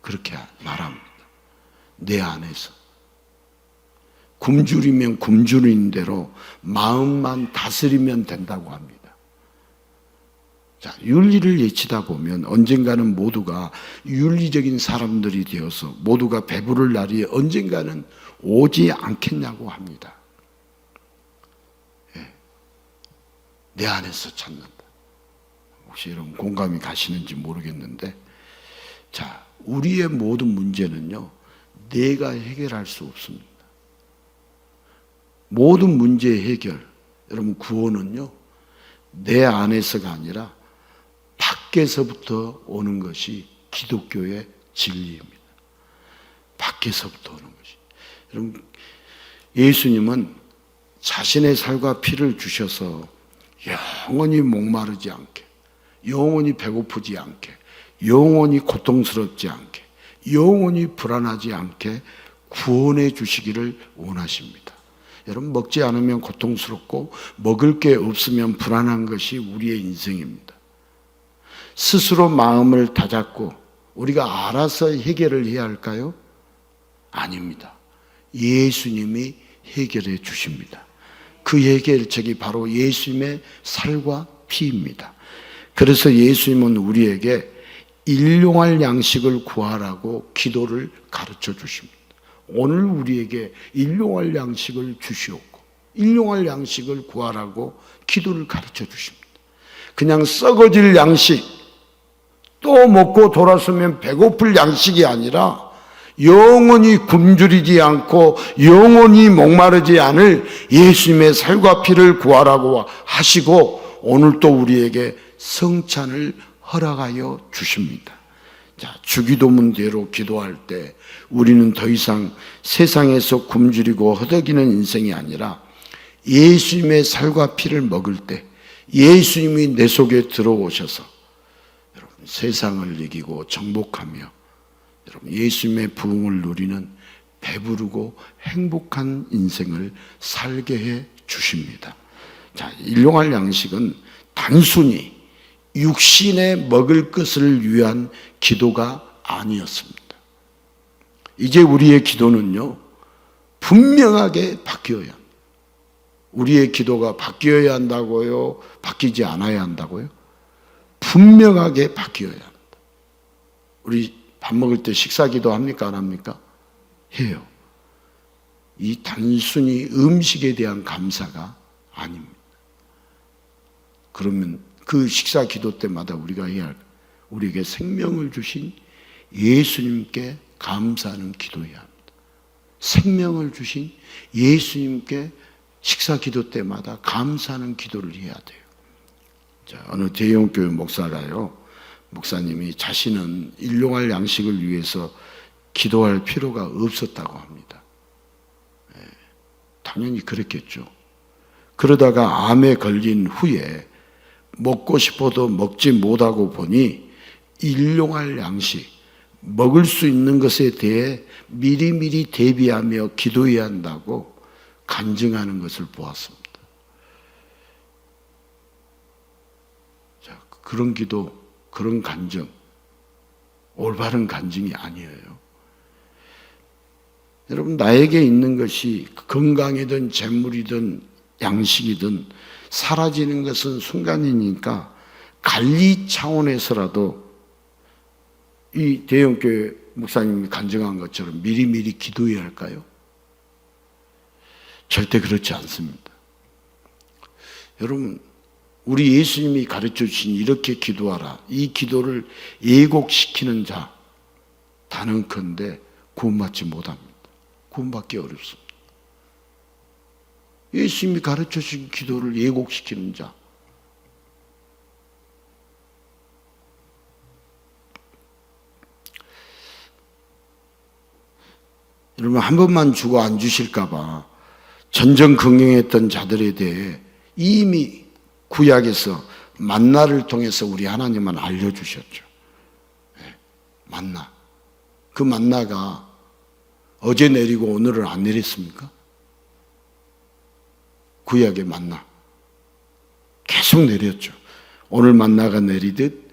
그렇게 말합니다. 내 안에서. 굶주리면 굶주린 대로 마음만 다스리면 된다고 합니다. 자, 윤리를 외치다 보면 언젠가는 모두가 윤리적인 사람들이 되어서 모두가 배부를 날이 언젠가는 오지 않겠냐고 합니다. 예. 내 안에서 찾는다. 혹시 여러분 공감이 가시는지 모르겠는데, 자, 우리의 모든 문제는요, 내가 해결할 수 없습니다. 모든 문제의 해결, 여러분 구원은요, 내 안에서가 아니라 밖에서부터 오는 것이 기독교의 진리입니다. 밖에서부터 오는 것이. 여러분, 예수님은 자신의 살과 피를 주셔서 영원히 목마르지 않게, 영원히 배고프지 않게, 영원히 고통스럽지 않게, 영원히 불안하지 않게 구원해 주시기를 원하십니다. 여러분, 먹지 않으면 고통스럽고 먹을 게 없으면 불안한 것이 우리의 인생입니다. 스스로 마음을 다잡고 우리가 알아서 해결을 해야 할까요? 아닙니다. 예수님이 해결해 주십니다. 그 해결책이 바로 예수님의 살과 피입니다. 그래서 예수님은 우리에게 일용할 양식을 구하라고 기도를 가르쳐 주십니다. 오늘 우리에게 일용할 양식을 주시옵고, 일용할 양식을 구하라고 기도를 가르쳐 주십니다. 그냥 썩어질 양식, 또 먹고 돌아서면 배고플 양식이 아니라 영원히 굶주리지 않고 영원히 목마르지 않을 예수님의 살과 피를 구하라고 하시고 오늘 또 우리에게 성찬을 허락하여 주십니다. 자, 주기도문대로 기도할 때 우리는 더 이상 세상에서 굶주리고 허덕이는 인생이 아니라 예수님의 살과 피를 먹을 때 예수님이 내 속에 들어오셔서 여러분 세상을 이기고 정복하며 여러분 예수님의 부흥을 누리는 배부르고 행복한 인생을 살게 해 주십니다. 자, 일용할 양식은 단순히 육신에 먹을 것을 위한 기도가 아니었습니다. 이제 우리의 기도는요, 분명하게 바뀌어야 합니다. 우리의 기도가 바뀌어야 한다고요? 바뀌지 않아야 한다고요? 분명하게 바뀌어야 합니다. 우리 밥 먹을 때 식사 기도 합니까? 안 합니까? 해요. 이 단순히 음식에 대한 감사가 아닙니다. 그러면 그 식사 기도 때마다 우리가 해야 할, 우리에게 생명을 주신 예수님께 감사하는 기도해야 합니다. 생명을 주신 예수님께 식사 기도 때마다 감사하는 기도를 해야 돼요. 자, 어느 대형교회 목사가요, 목사님이 자신은 일용할 양식을 위해서 기도할 필요가 없었다고 합니다. 당연히 그랬겠죠. 그러다가 암에 걸린 후에 먹고 싶어도 먹지 못하고 보니 일용할 양식, 먹을 수 있는 것에 대해 미리미리 대비하며 기도해야 한다고 간증하는 것을 보았습니다. 자, 그런 기도, 그런 간증, 올바른 간증이 아니에요. 여러분, 나에게 있는 것이 건강이든 재물이든 양식이든 사라지는 것은 순간이니까 관리 차원에서라도 이 대형교회 목사님이 간증한 것처럼 미리미리 기도해야 할까요? 절대 그렇지 않습니다. 여러분, 우리 예수님이 가르쳐 주신 이렇게 기도하라, 이 기도를 예곡시키는 자 단언컨대 구원받지 못합니다. 구원받기 어렵습니다. 예수님이 가르쳐 주신 기도를 예곡시키는 자, 여러분, 한 번만 주고 안 주실까 봐 전전긍긍했던 자들에 대해 이미 구약에서 만나를 통해서 우리 하나님은 알려주셨죠. 만나. 그 만나가 어제 내리고 오늘은 안 내렸습니까? 구약의 만나 계속 내렸죠. 오늘 만나가 내리듯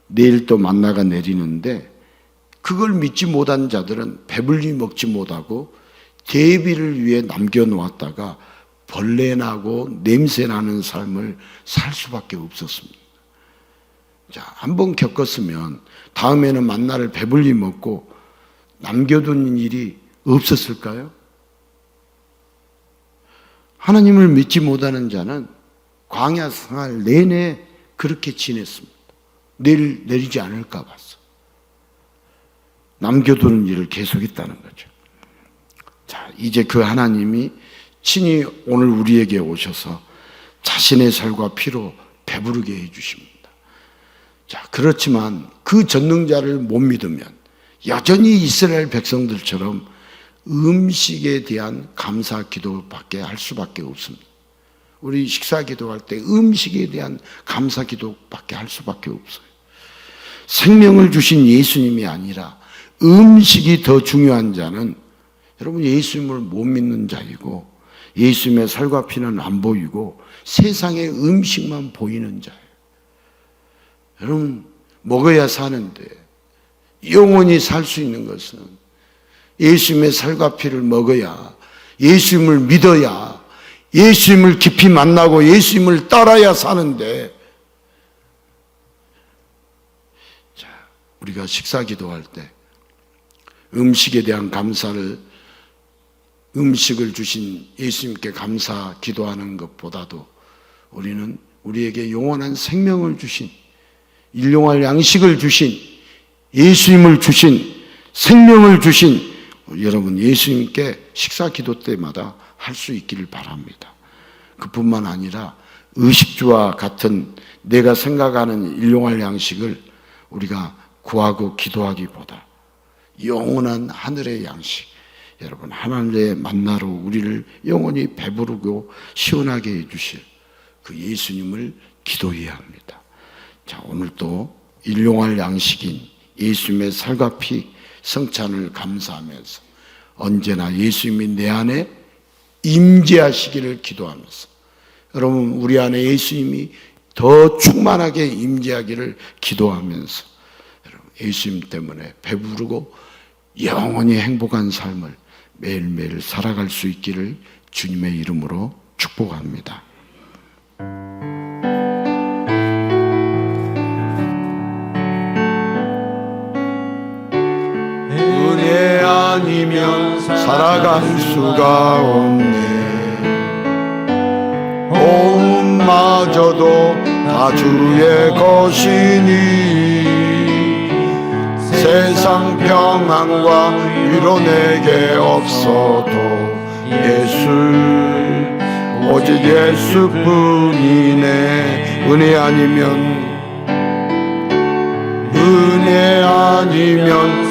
내일 또 만나가 내리는데, 그걸 믿지 못한 자들은 배불리 먹지 못하고 대비를 위해 남겨놓았다가 벌레나고 냄새나는 삶을 살 수밖에 없었습니다. 자, 한번 겪었으면 다음에는 만나를 배불리 먹고 남겨둔 일이 없었을까요? 하나님을 믿지 못하는 자는 광야 생활 내내 그렇게 지냈습니다. 내일 내리지 않을까 봐서 남겨두는 일을 계속했다는 거죠. 자, 이제 그 하나님이 친히 오늘 우리에게 오셔서 자신의 살과 피로 배부르게 해주십니다. 자, 그렇지만 그 전능자를 못 믿으면 여전히 이스라엘 백성들처럼 음식에 대한 감사 기도밖에 할 수밖에 없습니다. 우리 식사 기도할 때 음식에 대한 감사 기도밖에 할 수밖에 없어요. 생명을 주신 예수님이 아니라 음식이 더 중요한 자는 여러분 예수님을 못 믿는 자이고, 예수님의 살과 피는 안 보이고 세상의 음식만 보이는 자예요. 여러분, 먹어야 사는데 영원히 살 수 있는 것은 예수님의 살과 피를 먹어야, 예수님을 믿어야, 예수님을 깊이 만나고 예수님을 따라야 사는데, 자, 우리가 식사 기도할 때 음식에 대한 감사를 음식을 주신 예수님께 감사 기도하는 것보다도 우리는 우리에게 영원한 생명을 주신, 일용할 양식을 주신, 예수님을 주신, 생명을 주신 여러분 예수님께 식사 기도 때마다 할 수 있기를 바랍니다. 그뿐만 아니라 의식주와 같은 내가 생각하는 일용할 양식을 우리가 구하고 기도하기보다 영원한 하늘의 양식, 여러분 하늘의 만나로 우리를 영원히 배부르고 시원하게 해주실 그 예수님을 기도해야 합니다. 자, 오늘 또 일용할 양식인 예수님의 살과 피 성찬을 감사하면서 언제나 예수님이 내 안에 임재하시기를 기도하면서, 여러분 우리 안에 예수님이 더 충만하게 임재하기를 기도하면서 여러분 예수님 때문에 배부르고 영원히 행복한 삶을 매일매일 살아갈 수 있기를 주님의 이름으로 축복합니다. 은혜 아니면 살아갈 수가 없네. 마저도 다 주의 것이니 세상 평안과 위로 내게 없어도 예수, 오직 예수뿐이네. 은혜 아니면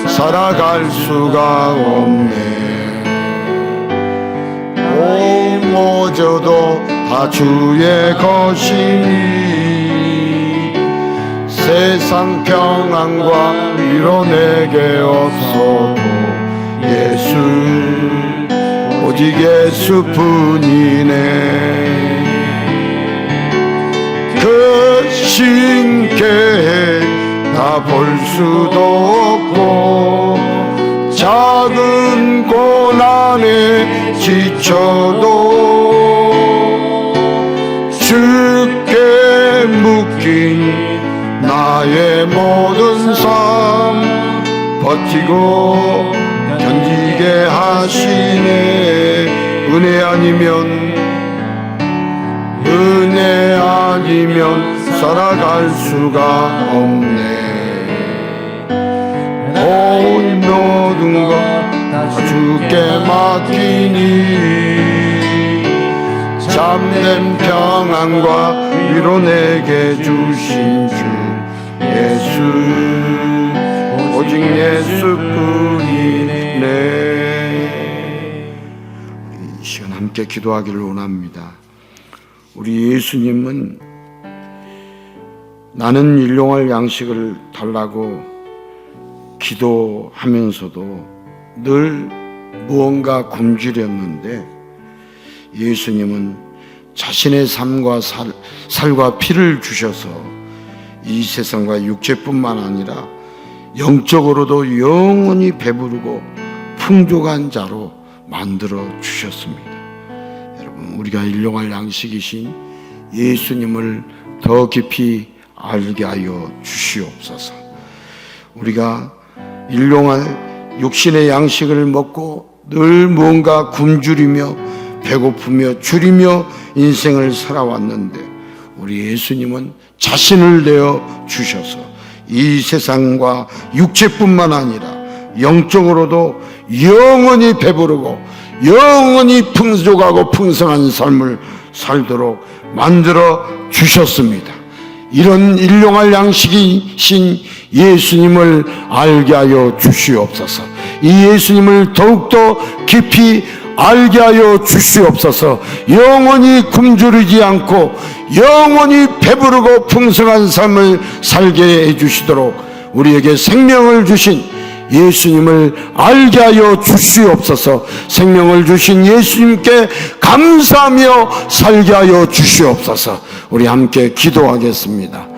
살아갈 수가 없네. 모조도 다 주의 것이니 세상 평안과 위로 내게 없어도 예수, 오직 예수뿐이네. 그 신께 다 볼 수도 없고 작은 고난에 지쳐도 주께 묶인 나의 모든 삶 버티고 견디게 하시네. 은혜 아니면 살아갈 수가 없네. 온 모든 것 다 주께 맡기니 참된 평안과 위로 내게 주신 주 예수, 오직 예수뿐이네. 이 시간 함께 기도하기를 원합니다. 우리 예수님은 나는 일용할 양식을 달라고 기도하면서도 늘 무언가 굶주렸는데 예수님은 자신의 삶과 살과 피를 주셔서 이 세상과 육체뿐만 아니라 영적으로도 영원히 배부르고 풍족한 자로 만들어 주셨습니다. 여러분 우리가 일용할 양식이신 예수님을 더 깊이 알게 하여 주시옵소서. 우리가 일용할 육신의 양식을 먹고 늘 무언가 굶주리며 배고프며 줄이며 인생을 살아왔는데 우리 예수님은 자신을 내어 주셔서 이 세상과 육체뿐만 아니라 영적으로도 영원히 배부르고 영원히 풍족하고 풍성한 삶을 살도록 만들어 주셨습니다. 이런 일용할 양식이신 예수님을 알게 하여 주시옵소서. 이 예수님을 더욱더 깊이 알게 하여 주시옵소서. 영원히 굶주리지 않고 영원히 배부르고 풍성한 삶을 살게 해주시도록 우리에게 생명을 주신 예수님을 알게 하여 주시옵소서. 생명을 주신 예수님께 감사하며 살게 하여 주시옵소서. 우리 함께 기도하겠습니다.